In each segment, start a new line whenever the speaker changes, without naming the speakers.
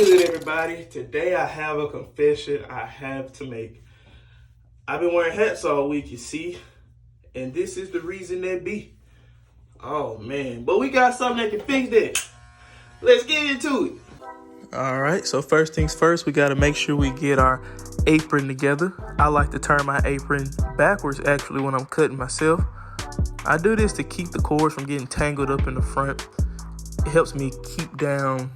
good, everybody? Today I have a confession I have to make. I've been wearing hats all week, you see, and this is the reason that be. Oh man, but we got something that can fix that. Let's get into it. All right, so first things first, we got to make sure we get our apron together. I like to turn my apron backwards actually when I'm cutting myself. I do this to keep the cords from getting tangled up in the front. It helps me keep down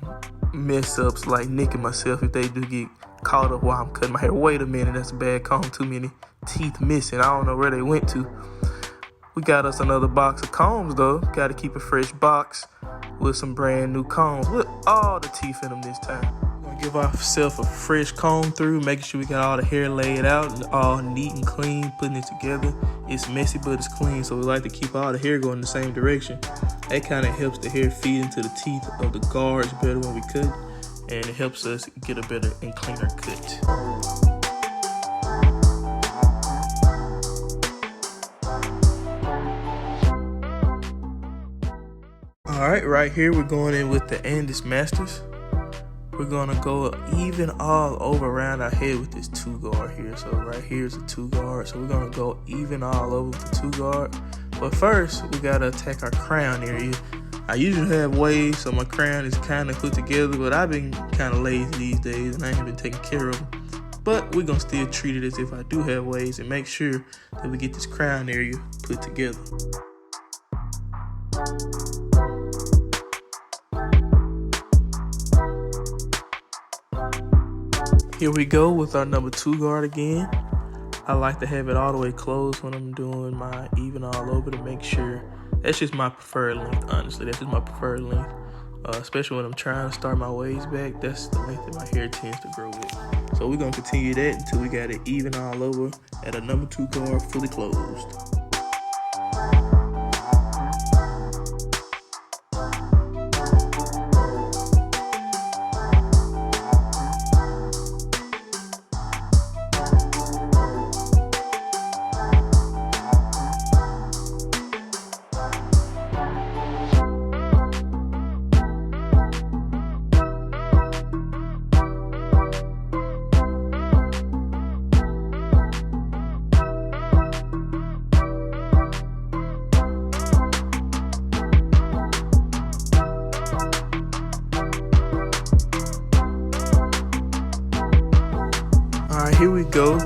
mess ups like nicking myself if they do get caught up while I'm cutting my hair. Wait a minute, that's a bad comb. Too many teeth missing. I don't know where they went to. We got us another box of combs though. Got to keep a fresh box with some brand new combs with all the teeth in them this time. We're gonna give ourselves a fresh comb through, making sure we got all the hair laid out and all neat and clean, putting it together. It's messy, but it's clean, so we like to keep all the hair going in the same direction. That kind of helps the hair feed into the teeth of the guards better when we cut, and it helps us get a better and cleaner cut. All right here we're going in with the Andes Masters. We're gonna go even all over around our head with this 2-guard here. So right here is a 2-guard. So we're gonna go even all over with the 2-guard. But first, we gotta attack our crown area. I usually have waves, so my crown is kind of put together, but I've been kind of lazy these days and I ain't been taking care of them. But we're gonna still treat it as if I do have waves and make sure that we get this crown area put together. Here we go with our number 2-guard again. I like to have it all the way closed when I'm doing my even all over to make sure. That's just my preferred length, honestly. That's just my preferred length. Especially when I'm trying to start my waves back. That's the length that my hair tends to grow with. So we're going to continue that until we got it even all over at a number 2-guard fully closed. Here we go.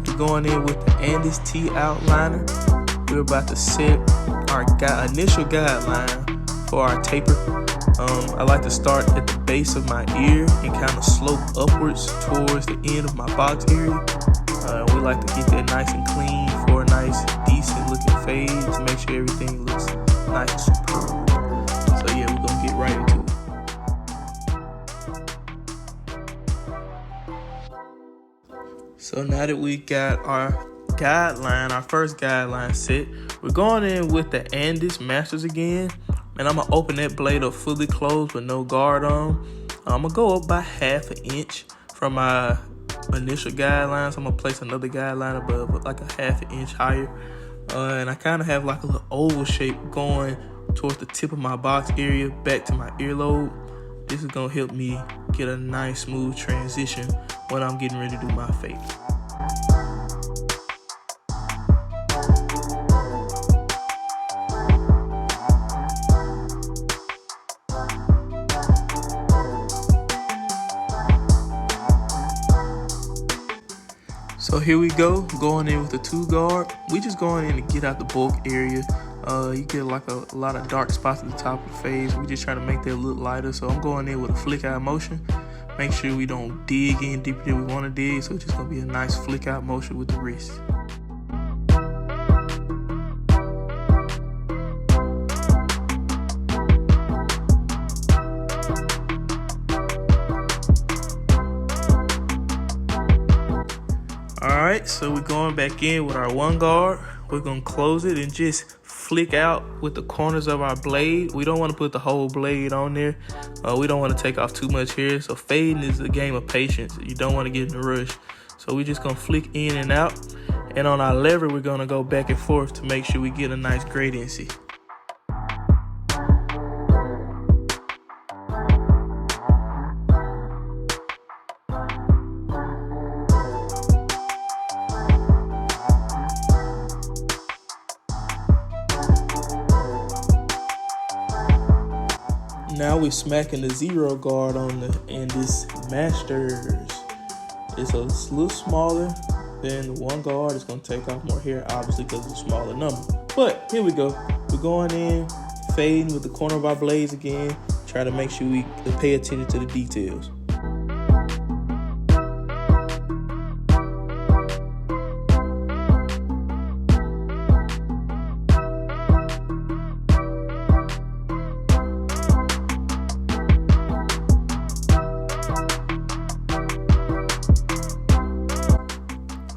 We're going in with the Andes T outliner. We're about to set our initial guideline for our taper. I like to start at the base of my ear and kind of slope upwards towards the end of my box area. We like to get that nice and clean for a nice, decent looking fade to make sure everything looks nice and superb. So yeah, we're gonna get right into it. So now that we got our guideline, our first guideline set, we're going in with the Andes Masters again. And I'm going to open that blade up fully closed with no guard on. I'm going to go up by ½ an inch from my initial guideline. So I'm going to place another guideline above like a ½ an inch higher. And I kind of have like a little oval shape going towards the tip of my box area back to my earlobe. This is going to help me get a nice smooth transition when I'm getting ready to do my fade. So here we go, going in with the 2-guard. We just going in to get out the bulk area. You get like a lot of dark spots at the top of the face. We just trying to make that look lighter. So I'm going in with a flick out motion. Make sure we don't dig in deeper than we want to dig. So it's just going to be a nice flick out motion with the wrist. All right, so we're going back in with our 1-guard. We're going to close it and just flick out with the corners of our blade. We don't want to put the whole blade on there. We don't want to take off too much hair. So fading is a game of patience. You don't want to get in a rush. So we're just going to flick in and out. And on our lever, we're going to go back and forth to make sure we get a nice gradiency. Now we're smacking the 0 guard on and this Masters. It's a little smaller than the 1 guard. It's gonna take off more hair, obviously, because it's a smaller number. But here we go. We're going in, fading with the corner of our blades again. Try to make sure we pay attention to the details.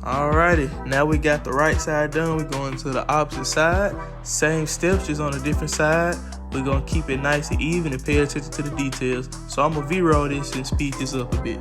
Alrighty, now we got the right side done. We're going to the opposite side. Same steps, just on a different side. We're gonna keep it nice and even and pay attention to the details. So I'm gonna V-roll this and speed this up a bit.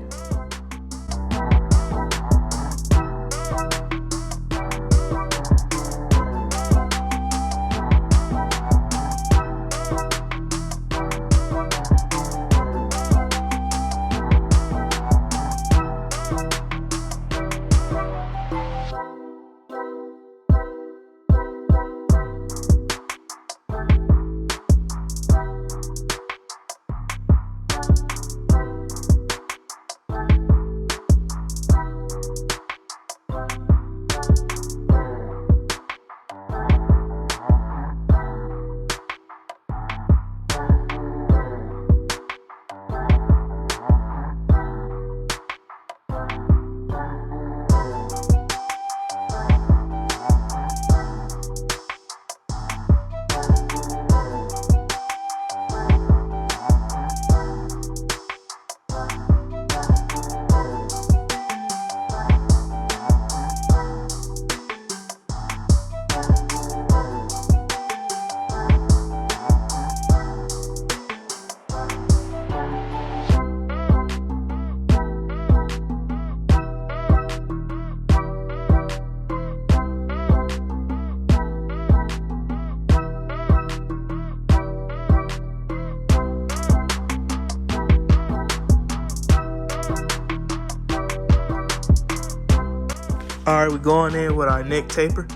All right, we're going in with our neck taper.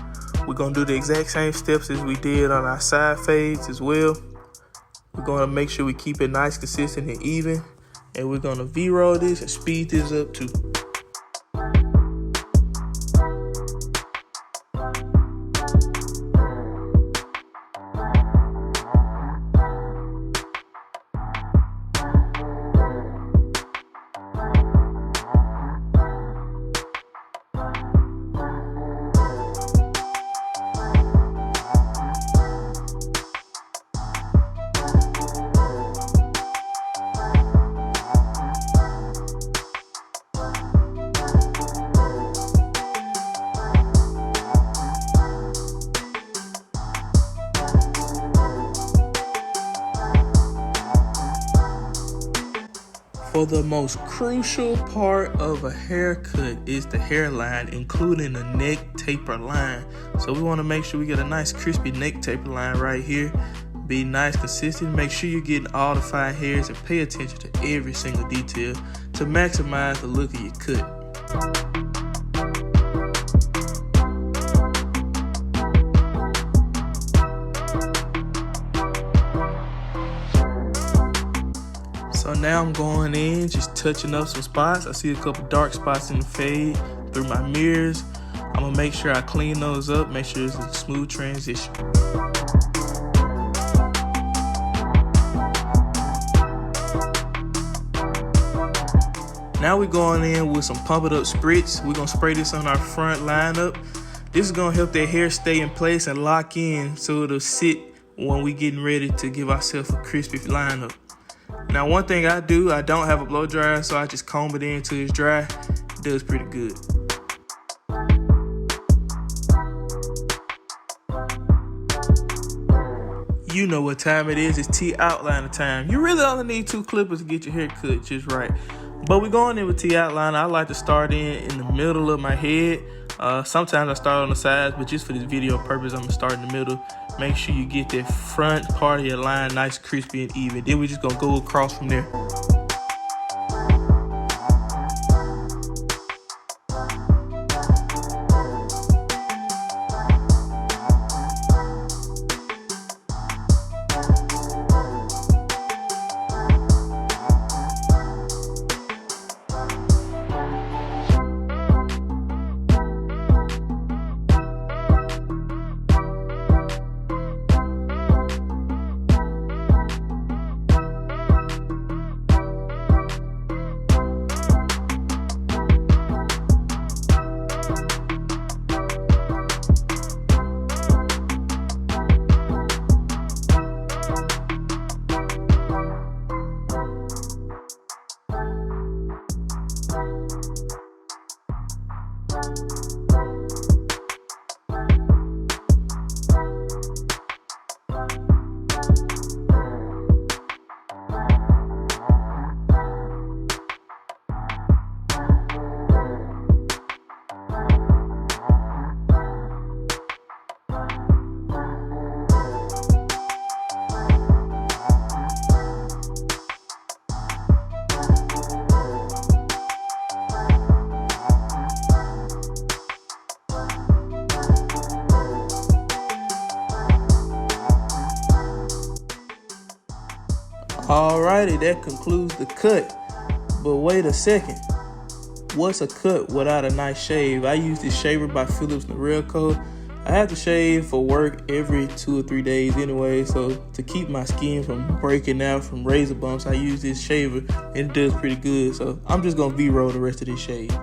We're gonna do the exact same steps as we did on our side fades as well. We're gonna make sure we keep it nice, consistent, and even. And we're gonna V-roll this and speed this up too. For the most crucial part of a haircut is the hairline, including the neck taper line. So we want to make sure we get a nice crispy neck taper line right here. Be nice, consistent. Make sure you're getting all the fine hairs and pay attention to every single detail to maximize the look of your cut. So now I'm going in, just touching up some spots. I see a couple dark spots in the fade through my mirrors. I'm gonna make sure I clean those up, make sure it's a smooth transition. Now we're going in with some Pump It Up spritz. We're gonna spray this on our front lineup. This is gonna help that hair stay in place and lock in so it'll sit when we getting ready to give ourselves a crispy lineup. Now, one thing I do, I don't have a blow dryer, so I just comb it in until it's dry. It does pretty good. You know what time it is. It's T outliner time. You really only need 2 clippers to get your hair cut just right. But we're going in with T outliner. I like to start in the middle of my head. Sometimes I start on the sides, but just for this video purpose, I'm gonna start in the middle. Make sure you get that front part of your line nice, crispy, and even. Then we're just gonna go across from there. everybody, that concludes the cut. But wait a second. What's a cut without a nice shave? I use this shaver by Philips Norelco. I have to shave for work every 2 or 3 days anyway, so to keep my skin from breaking out from razor bumps, I use this shaver and it does pretty good. So I'm just gonna V-roll the rest of this shave.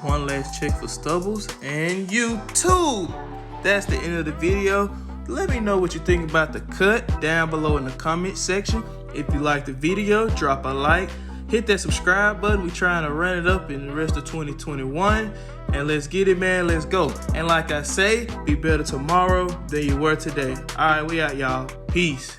One last check for stubbles and YouTube. That's the end of the video. Let me know what you think about the cut down below in the comment section. If you like the video, drop a like, hit that subscribe button. We trying to run it up in the rest of 2021, and let's get it, man. Let's go. And like I say, be better tomorrow than you were today. All right, we out, y'all. Peace.